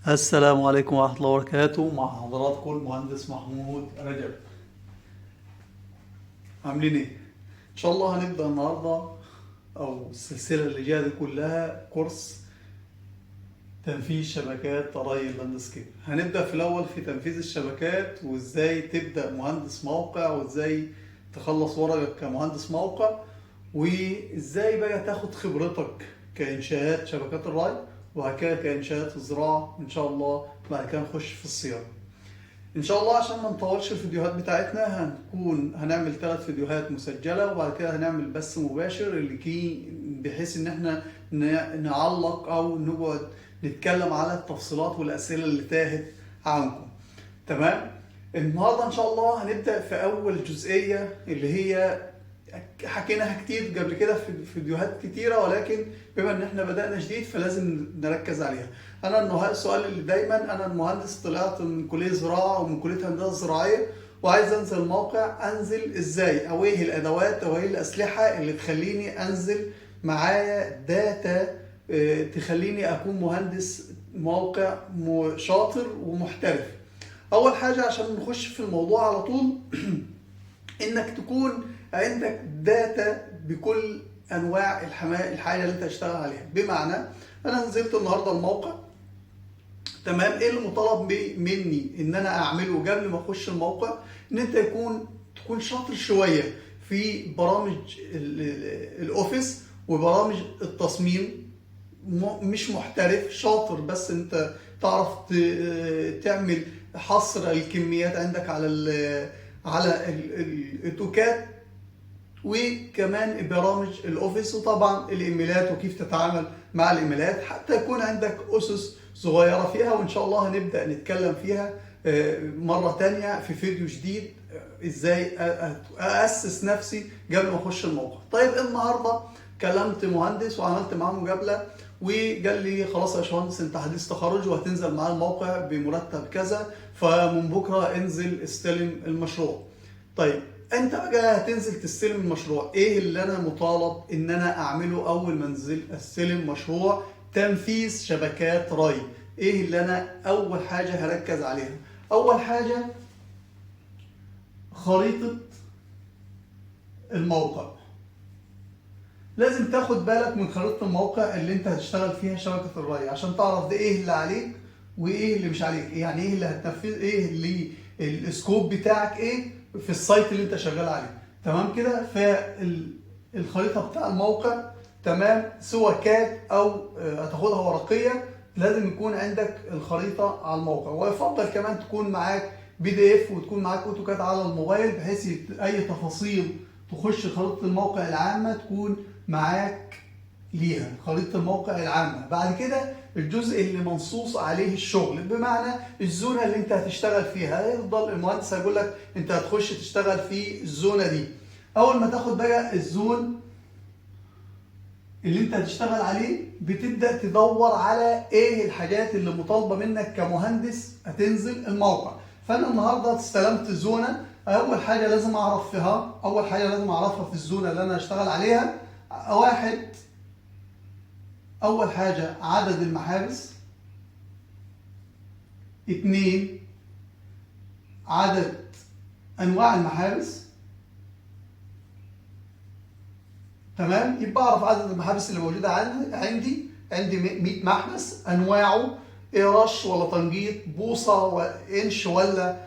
السلام عليكم ورحمة الله وبركاته. مع حضراتكم المهندس محمود رجب. عاملين ايه؟ ان شاء الله هنبدأ النهاردة او السلسلة اللي جاية دي كلها كورس تنفيذ شبكات ري اللاندسكيب. هنبدأ في الاول في تنفيذ الشبكات وازاي تبدأ مهندس موقع وازاي تخلص ورقك كمهندس موقع، وازاي بقى تاخد خبرتك كإنشاءات شبكات الري وبعد كده كإنشاءات الزراعة ان شاء الله. بعد كده نخش في الصيانة ان شاء الله. عشان ما نطولش الفيديوهات بتاعتنا هنعمل 3 فيديوهات مسجلة وبعد كده هنعمل بث مباشر اللي بحيث ان احنا نعلق او نقعد نتكلم على التفصيلات والاسئلة اللي تاهت عنكم. تمام. النهارده ان شاء الله هنبدأ في اول جزئية اللي هي حكيناها كتير قبل كده في فيديوهات كتيرة، ولكن بما ان احنا بدأنا جديد فلازم نركز عليها. السؤال اللي دايما انا المهندس طلعت من كلية زراعة ومن كلية هندسة زراعية وعايز انزل الموقع، انزل ازاي؟ او ايه الادوات او ايه الاسلحة اللي تخليني انزل معايا داتا تخليني اكون مهندس موقع شاطر ومحترف. اول حاجة عشان نخش في الموضوع على طول انك تكون عندك داتا بكل انواع الحاجه اللي انت هتشتغل عليها. بمعنى انا نزلت النهارده الموقع، تمام. ايه اللي مطالب مني ان انا اعمله قبل ما اخش الموقع؟ ان انت تكون شاطر شويه في برامج الاوفيس وبرامج التصميم. مش محترف، شاطر بس انت تعرف تعمل حصر الكميات عندك على الاوتوكاد وكمان برامج الاوفيس، وطبعا الايميلات وكيف تتعامل مع الايميلات حتى يكون عندك اسس صغيره فيها، وان شاء الله هنبدا نتكلم فيها مره تانية في فيديو جديد ازاي اسس نفسي قبل ما اخش الموقع. طيب النهارده كلمت مهندس وعملت معاه مقابله وقال لي خلاص يا باشمهندس انت حديث تخرج وهتنزل معاه الموقع بمرتب كذا، فمن بكره انزل استلم المشروع. طيب انت بقى هتنزل تستلم المشروع، ايه اللي انا مطالب ان انا اعمله اول ما انزل استلم مشروع تنفيذ شبكات ري؟ ايه اللي انا اول حاجه هركز عليها؟ اول حاجه خريطه الموقع. لازم تاخد بالك من خريطة الموقع اللي انت هتشتغل فيها شبكة الري عشان تعرف ده ايه اللي عليك وايه اللي مش عليك، يعني ايه اللي هتنفذ، ايه اللي السكوب بتاعك ايه في السايت اللي انت شغال عليه. تمام كده. فالخريطة بتاع الموقع، تمام، سواء كاد او هتاخدها ورقية، لازم يكون عندك الخريطة على الموقع، ويفضل كمان تكون معاك PDF وتكون معاك اوتوكاد على الموبايل بحيث اي تفاصيل تخش خريطة الموقع العامة تكون معاك ليها خريطة الموقع العامة. بعد كده الجزء اللي منصوص عليه الشغل، بمعنى الزونة اللي انت هتشتغل فيها. هيفضل المهندس هيقول لك انت هتخش تشتغل في الزونة دي. اول ما تاخد بقى الزون اللي انت هتشتغل عليه بتبدأ تدور على ايه الحاجات اللي مطالبة منك كمهندس هتنزل الموقع. فانا النهاردة استلمت زونة، اول حاجة لازم اعرفها في الزونة اللي انا هشتغل عليها. اول حاجة عدد المحابس. 2 عدد انواع المحابس. تمام. يبقى اعرف عدد المحابس اللي موجوده عندي 100 محبس، انواعه ايه، رش ولا تنجيط، بوصه وانش ولا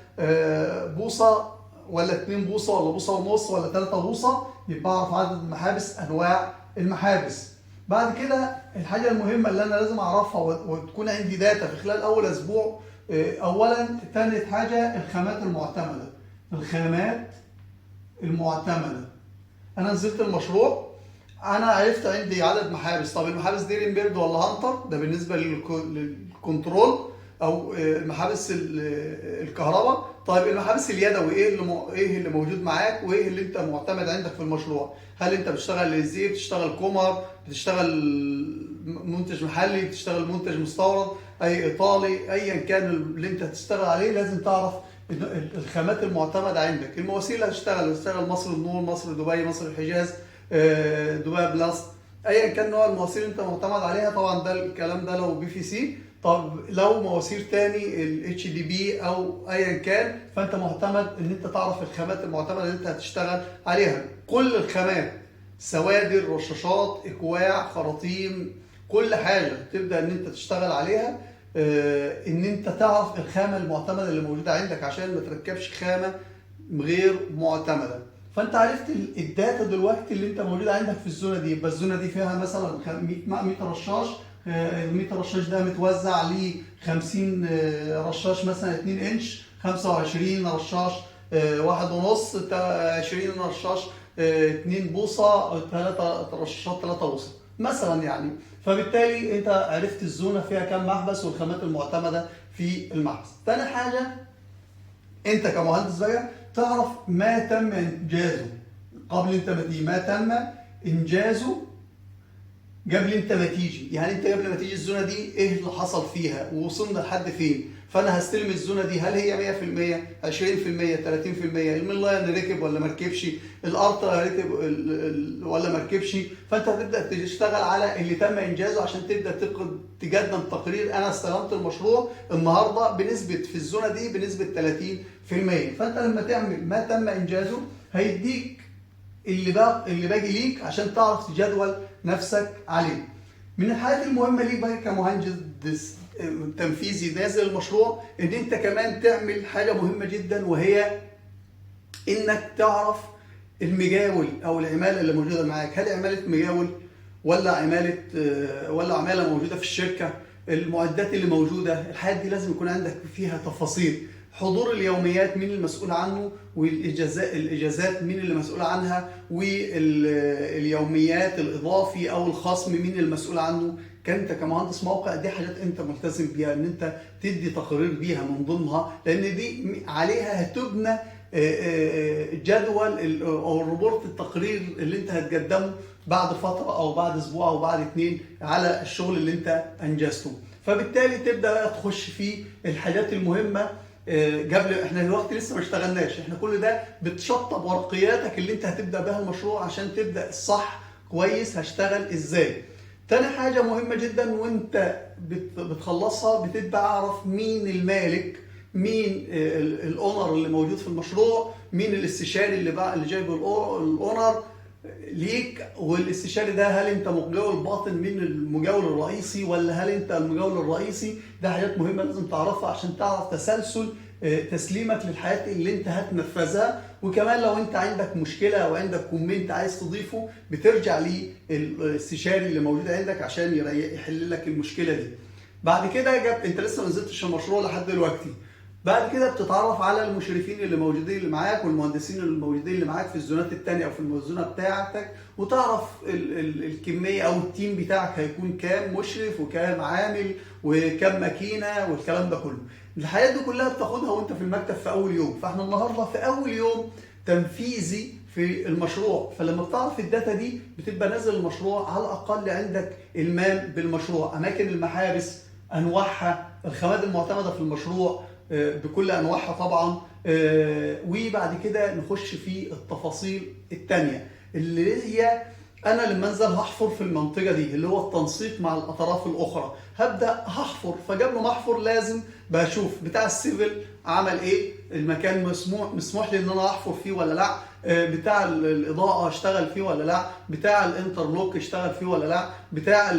بوصه ولا 2 بوصه ولا بوصه ونص ولا 3 بوصه. يبقى اعرف عدد المحابس، انواع المحابس. بعد كده الحاجه المهمه اللي انا لازم اعرفها وتكون عندي داتا في خلال اول اسبوع، اولا ثالث حاجه الخامات المعتمده. انا نزلت المشروع، انا عرفت عندي عدد محابس. طب المحابس دي ريمبيرد ولا هانتر؟ ده بالنسبه للكنترول او محابس الكهرباء. طيب المحابس اليدوي ايه اللي موجود معاك وايه اللي انت معتمد عندك في المشروع؟ هل انت بتشتغل ليزيه، بتشتغل كومر، بتشتغل منتج محلي، بتشتغل منتج مستورد، اي ايطالي، ايا كان اللي انت هتشتغل عليه لازم تعرف الخامات المعتمده عندك. المواسير اللي هتشتغل مصر النور، مصر دبي، مصر الحجاز، دبي بلاست، ايا كان نوع المواسير انت معتمد عليها. طبعا ده الكلام ده لو PVC. طب لو مواسير تاني ال HDP او ايا كان، فانت معتمد ان انت تعرف الخامات المعتمده اللي انت هتشتغل عليها. كل الخامات، سوادر، رشاشات، اكواع، خراطيم، كل حاجه تبدا ان انت تشتغل عليها، ان انت تعرف الخامه المعتمده اللي موجوده عندك عشان ما تركبش خامه غير معتمده. فانت عرفت الداتا دلوقتي اللي انت موجوده عندك في الزونه دي. يبقى الزونه دي فيها مثلا 100 رشاش، ال 100 رشاش ده متوزع ل 50 رشاش مثلا 2 انش، 25 رشاش 1.5، 20 رشاش 2 بوصه، 3 رشاشات 3 بوصه مثلا يعني. فبالتالي انت عرفت الزونه فيها كام محبس والخامات المعتمده في المحبس. تاني حاجه، انت كمهندس بقى تعرف ما تم انجازه قبل انت ما تيجي، ما تم انجازه قبل انت ما تيجي. يعني انت قبل ما تيجي الزونه دي ايه اللي حصل فيها ووصلنا لحد فين. فانا هستلم الزونه دي، هل هي 100%، 20%، 30%، المين لاين ركب ولا ما ركبش، الارتر ركب ولا ما ركبش. فانت هتبدا تشتغل على اللي تم انجازه عشان تبدا تقدم تقرير انا استلمت المشروع النهارده بنسبه في الزونه دي بنسبه 30%. فانت لما تعمل ما تم انجازه هيديك اللي باقي ليك عشان تعرف تجدول نفسك عليه. من الحاجات المهمه ليك بقى كمهندس تنفيذي نازل المشروع، ان انت كمان تعمل حاجه مهمه جدا، وهي انك تعرف المجاول او العماله اللي موجوده معاك. هل عماله مجاول ولا عماله موجوده في الشركه، المعدات اللي موجوده. الحاجات دي لازم يكون عندك فيها تفاصيل. حضور اليوميات مين المسؤول عنه، والاجازات مين اللي مسؤول عنها، واليوميات الاضافي او الخصم مين المسؤول عنه. انت كمهندس موقع دي حاجات انت ملتزم بيها ان انت تدي تقارير بيها من ضمنها، لان دي عليها هتبنى جدول او الريبورت التقرير اللي انت هتقدمه بعد فتره او بعد اسبوع او بعد 2 على الشغل اللي انت انجزته. فبالتالي تبدا بقى تخش في الحاجات المهمه. قبل احنا دلوقتي لسه ما اشتغلناش، احنا كل ده بتشطب ورقياتك اللي انت هتبدا بها المشروع عشان تبدا الصح كويس هشتغل ازاي. تاني حاجه مهمه جدا وانت بتخلصها، بتبقى اعرف مين المالك، مين الاونر اللي موجود في المشروع، مين الاستشاري اللي جايب الاونر ليك. والاستشاري ده هل انت مجاول باطن من المجاول الرئيسي، ولا هل انت المجاول الرئيسي. ده حاجات مهمه لازم تعرفها عشان تعرف تسلسل تسليمك للحاجات اللي انت هتنفذها. وكمان لو انت عندك مشكله او عندك كومنت عايز تضيفه، بترجع للاستشاري اللي موجود عندك عشان يحل لك المشكله دي. بعد كده انت لسه ما نزلتش المشروع لحد دلوقتي. بعد كده بتتعرف على المشرفين اللي موجودين اللي معاك والمهندسين اللي موجودين اللي معاك في الزونات التانية او في الزونه بتاعتك، وتعرف الكميه او التيم بتاعك هيكون كام مشرف وكام عامل وكام ماكينه والكلام ده كله. الحاجات دي كلها بتاخدها وانت في المكتب في اول يوم. فاحنا النهارده في اول يوم تنفيذي في المشروع. فلما بتعرف الداتا دي بتبقى نازل المشروع على الاقل عندك المام بالمشروع، اماكن المحابس انواعها، الخامات المعتمده في المشروع بكل انواعها طبعا. وبعد كده نخش في التفاصيل الثانيه اللي هي انا لما انزل هحفر في المنطقه دي اللي هو التنسيق مع الاطراف الاخرى. هبدا هحفر، فقبل ما احفر لازم بشوف بتاع السيفل عمل ايه، المكان مسموح لي ان انا احفر فيه ولا لا، بتاع الاضاءه اشتغل فيه ولا لا، بتاع الانترلوك اشتغل فيه ولا لا، بتاع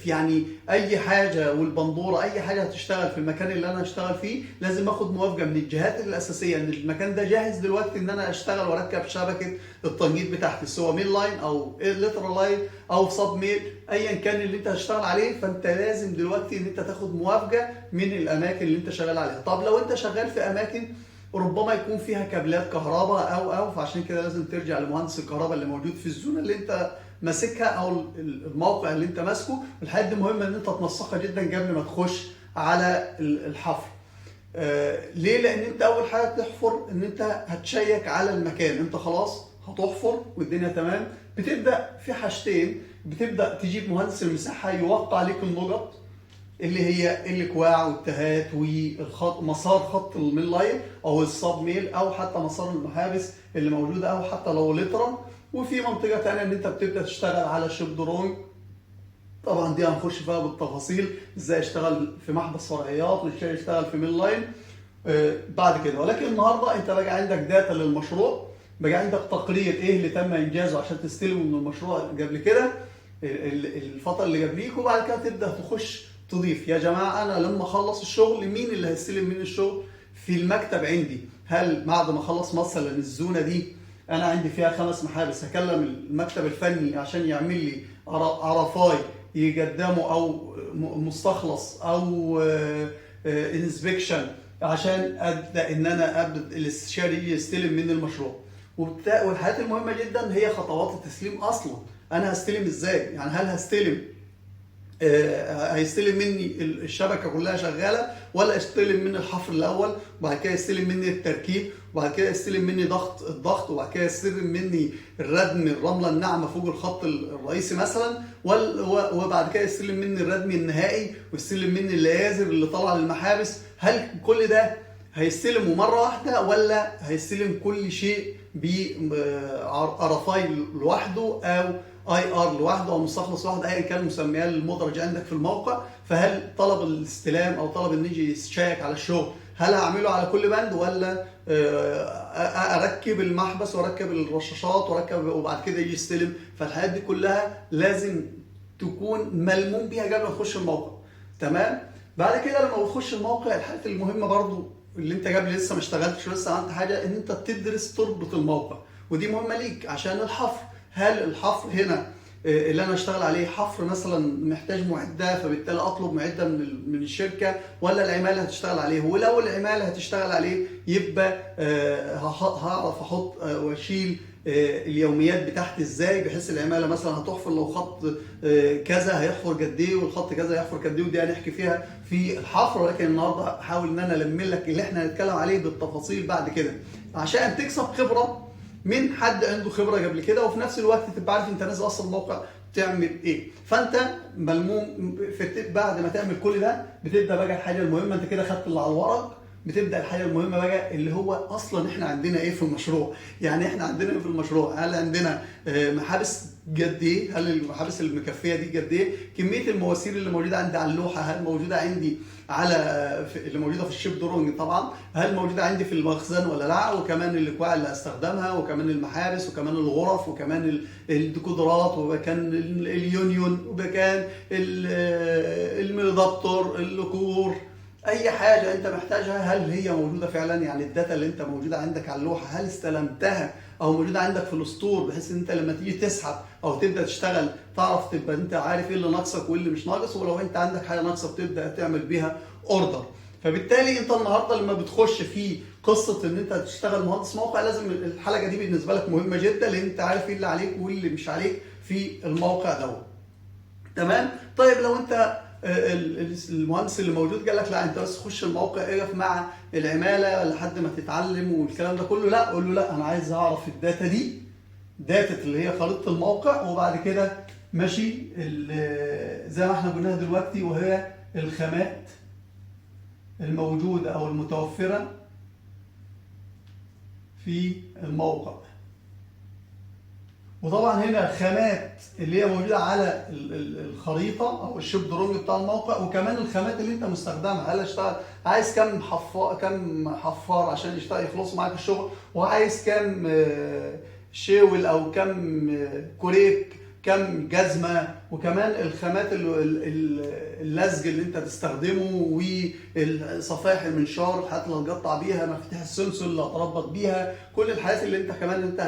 يعني اي حاجه والبندوره اي حاجه هتشتغل في المكان اللي انا هشتغل فيه لازم اخد موافقه من الجهات الاساسيه ان المكان ده جاهز دلوقتي ان انا اشتغل واركب شبكه التنجيد بتاعتي، سواء مين لاين او ليترال لاين او سب ميل ايا كان اللي انت هتشتغل عليه. فانت لازم دلوقتي ان انت تاخد موافقه من الاماكن اللي انت شغال عليها. طب لو انت شغال في اماكن ربما يكون فيها كابلات كهرباء او فعشان كده لازم ترجع لمهندس الكهرباء اللي موجود في الزونه اللي انت ماسكها او الموقع اللي انت ماسكه. والحاجات دي مهمه ان انت تنسقها جدا قبل ما تخش على الحفر. ليه؟ لان انت اول حاجه تحفر ان انت هتشيك على المكان. انت خلاص هتحفر والدنيا تمام، بتبدا في حاجتين، بتبدا تجيب مهندس المساحه يوقع عليك النقط اللي هي الاكواع والتهات والخط، مسار خط الميل لاين او السب ميل او حتى مسار المحابس اللي موجوده او حتى لو لترا. وفي منطقه ثانيه ان انت بتبدا تشتغل على شيب دروينج طبعا دي هنخش فيها بالتفاصيل، ازاي اشتغل في محبس فرعيات وازاي اشتغل في مين لاين بعد كده. ولكن النهارده انت بقى عندك داتا للمشروع، بقى عندك تقرير ايه اللي تم انجازه عشان تستلمه من المشروع قبل كده الفتره اللي قبليك، وبعد كده تبدا تخش تضيف يا جماعه انا لما اخلص الشغل مين اللي هيستلم مني الشغل في المكتب عندي. هل بعد ما اخلص مثلا الزونه دي انا عندي فيها 5 محابس، هكلم المكتب الفني عشان يعمل لي عرفاي يقدموا او مستخلص او انسبكشن عشان ابدا ان انا ابدا الاستشاري يجي يستلم مني المشروع. والحاجات المهمه جدا هي خطوات التسليم اصلا. انا هستلم ازاي؟ يعني هل هستلم هيستلم مني الشبكه كلها شغاله، ولا يستلم مني الحفر الاول وبعد كده يستلم مني التركيب وبعد كده يستلم مني الضغط وبعد كده يستلم مني الردم الرمله الناعمه فوق الخط الرئيسي مثلا، وبعد كده يستلم مني الردم النهائي ويستلم مني الليازر اللي طالعه للمحابس. هل كل ده هيستلمه مره واحده ولا هيستلم كل شيء بعرفاي لوحده او اي ار لوحده او مستخلص لوحده ايا كان المسميات المدرجه عندك في الموقع؟ فهل طلب الاستلام او طلب ان يجي يشيك على الشغل هل هعمله على كل بند، ولا اركب المحبس واركب الرشاشات واركب وبعد كده يجي يستلم؟ فالحاجات دي كلها لازم تكون ملموم بيها قبل ما تخش الموقع. تمام. بعد كده لما بتخش الموقع الحاجات المهمه برضو اللي انت قبل لسه ما اشتغلتش ولسه عملت حاجه، ان انت تدرس تربط الموقع، ودي مهمه ليك عشان الحفر. هل الحفر هنا اللي انا اشتغل عليه حفر مثلا محتاج معده فبالتالي اطلب معده من الشركه، ولا العماله هتشتغل عليه؟ ولو العماله هتشتغل عليه يبقى هعرف احط واشيل اليوميات بتاعتي ازاي، بحيث العماله مثلا هتحفر لو خط كذا هيحفر قد ايه والخط كذا هيحفر قد ايه، ودي هنحكي فيها في الحفر. ولكن النهارده هحاول ان انا الم لك اللي احنا هنتكلم عليه بالتفاصيل بعد كده عشان تكسب خبره من حد عنده خبره قبل كده، وفي نفس الوقت تبقى عارف انت نازل اصلا الموقع تعمل ايه. فانت ملموم بعد ما تعمل كل ده بتبدا بقى الحاجه المهمه. انت كده خدت اللي على الورق، بتبدا الحاجه المهمه بقى اللي هو اصلا احنا عندنا ايه في المشروع. يعني احنا عندنا ايه في المشروع؟ هل عندنا محابس قد ايه؟ هل المحابس المكفيه دي قد ايه؟ كميه المواسير اللي موجوده عندي على اللوحه هل موجوده عندي على اللي موجوده في الشيب درونج طبعا، هل موجوده عندي في المخزن ولا لا؟ وكمان الاكواع اللي هستخدمها وكمان المحابس وكمان الغرف وكمان الديكودرات وكان اليونيون وكان الميليدابتور اللوكور، اي حاجه انت محتاجها هل هي موجوده فعلا؟ يعني الداتا اللي انت موجوده عندك على اللوحه هل استلمتها او موجوده عندك في الاسطور، بحيث ان انت لما تيجي تسحب او تبدا تشتغل تعرف تبقى انت عارف ايه اللي ناقصك وايه اللي مش ناقص، ولو انت عندك حاجه ناقصه بتبدا تعمل بيها اوردر. فبالتالي انت النهارده لما بتخش في قصه ان انت تشتغل مهندس موقع لازم الحلقه دي بالنسبه لك مهمه جدا، لان انت عارف ايه اللي عليك وايه اللي مش عليك في الموقع دوت. تمام. طيب لو انت المهندس اللي موجود قال لك لا انت بس خش الموقع اقف مع العماله لحد ما تتعلم والكلام ده كله، لا قول له لا انا عايز اعرف الداتا دي، داتا اللي هي خريطه الموقع، وبعد كده ماشي زي ما احنا قلناها دلوقتي وهي الخامات الموجوده او المتوفره في الموقع. وطبعا هنا الخامات اللي هي موجوده على الخريطه او الشيب درونج بتاع الموقع، وكمان الخامات اللي انت مستخدمها. هل اشتغل عايز كم حفار عشان يشتغل يخلصوا معاك الشغل، وعايز كم شاول او كم كوريك، كم جزمه، وكمان الخامات اللزج اللي انت تستخدمه والصفائح المنشار الحاجات اللي هتقطع بيها، مفاتيح السنسور اللي هتربط بيها، كل الحاجات اللي انت كمان انت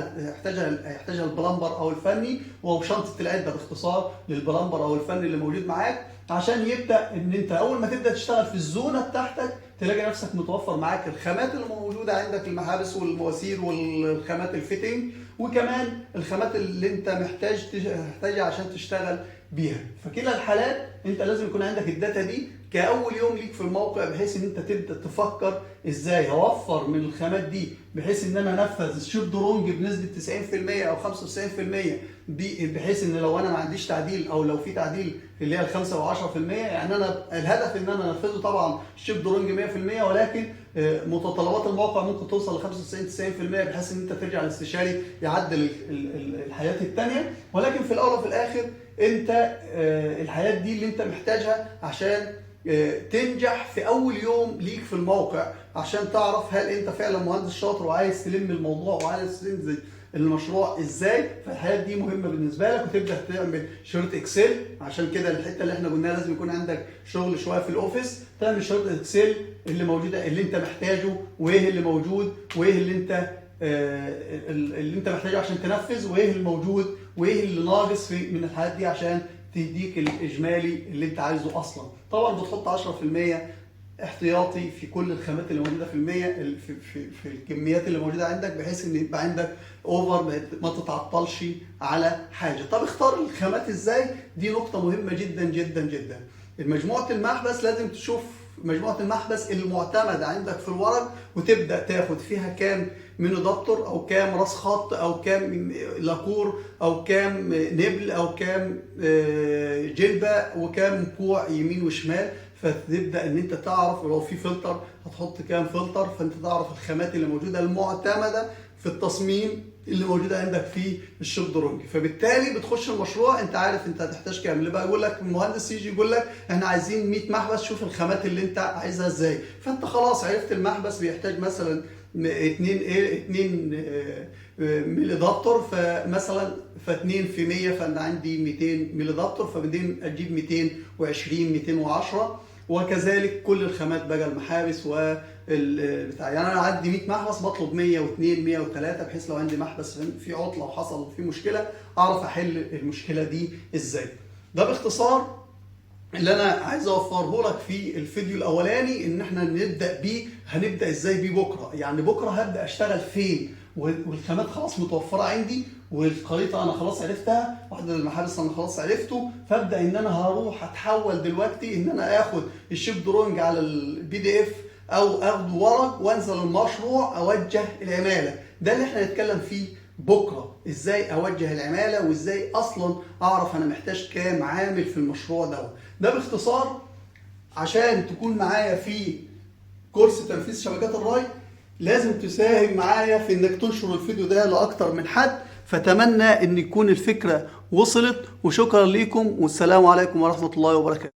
هيحتاجها البلمبر او الفني، وشنطه العده باختصار للبلمبر او الفني اللي موجود معاك، عشان يبدا ان انت اول ما تبدا تشتغل في الزونه بتاعتك تلاقي نفسك متوفر معاك الخامات اللي موجوده عندك، المحابس والمواسير والخامات الفيتنج، وكمان الخامات اللي انت محتاجها عشان تشتغل بيها. فكلا الحالات انت لازم يكون عندك الداتا دي كاول يوم ليك في الموقع، بحيث ان انت تبدا تفكر ازاي هوفر من الخامات دي بحيث ان انا انفذ الشيب درونج بنسبه 90% او 95% بحيث ان لو انا ما عنديش تعديل او لو في تعديل اللي هي ال 5 و 10%، يعني انا الهدف ان انا انفذه طبعا شيب درونج 100%، ولكن متطلبات الموقع ممكن توصل ل 95 90%، بحيث ان انت ترجع للاستشاري يعدل الحاجات الثانيه. ولكن في الاول وفي الاخر انت الحاجات دي اللي انت محتاجها عشان تنجح في اول يوم ليك في الموقع، عشان تعرف هل انت فعلا مهندس شاطر وعايز تلم الموضوع وعايز تنزل المشروع ازاي. فالحاجات دي مهمه بالنسبه لك، وتبدا تعمل شريط اكسل. عشان كده الحته اللي احنا قلناها لازم يكون عندك شغل شويه في الاوفيس، تعمل شريط اكسل اللي موجوده اللي انت محتاجه، وايه اللي موجود، وايه اللي انت محتاجه عشان تنفذ، وايه اللي موجود، وايه اللي ناقص من الحاجات دي عشان تديك الاجمالي اللي انت عايزه اصلا. طبعا بتحط 10% احتياطي في كل الخامات اللي موجوده في الكميات اللي موجوده عندك، بحيث ان يبقى عندك اوفر، ما تتعطلش على حاجه. طب اختار الخامات ازاي؟ دي نقطه مهمه جدا جدا جدا. مجموعه المحبس لازم تشوف مجموعه المحبس المعتمده عندك في الورق، وتبدا تاخد فيها كام منو دكتور، او كام راس خط، او كام لاكور، او كام نبل، او كام جلبه، وكام كوع يمين وشمال. فتبدا ان انت تعرف لو في فلتر هتحط كام فلتر، فانت تعرف الخامات اللي موجوده المعتمده في التصميم اللي موجوده عندك في الشيب درونج. فبالتالي بتخش المشروع انت عارف انت هتحتاج كام. اللي بقى يقول لك المهندس يجي يقول لك احنا عايزين 100 محبس، شوف الخامات اللي انت عايزها ازاي. فانت خلاص عرفت المحبس بيحتاج مثلا 2 ملي دكتور، فمثلا 2 في 100، فانا عندي 200 ملي دكتور، فبعدين اجيب 220 210، وكذلك كل الخامات بقى المحابس والبتاع. يعني انا عندي 100 محبس بطلب 102 103، بحيث لو عندي محبس في عطله وحصل في مشكله اعرف احل المشكله دي ازاي. ده باختصار اللي انا عايز اوفره لك في الفيديو الاولاني، ان احنا هنبدا ازاي بيه بكره. يعني بكره هبدا اشتغل فين، والخامات خلاص متوفره عندي، والخريطه انا خلاص عرفتها، وعدد المحابس انا خلاص عرفته. فابدا ان انا هروح اتحول دلوقتي ان انا اخد الشيب درونج على الPDF او اخده ورق وانزل المشروع اوجه العماله. ده اللي احنا هنتكلم فيه بكره، ازاي اوجه العماله، وازاي اصلا اعرف انا محتاج كام عامل في المشروع ده باختصار. عشان تكون معايا في كورس تنفيذ شبكات الري لازم تساهم معايا في انك تنشر الفيديو ده لاكتر من حد. فتمنى ان يكون الفكره وصلت، وشكرا لكم، والسلام عليكم ورحمه الله وبركاته.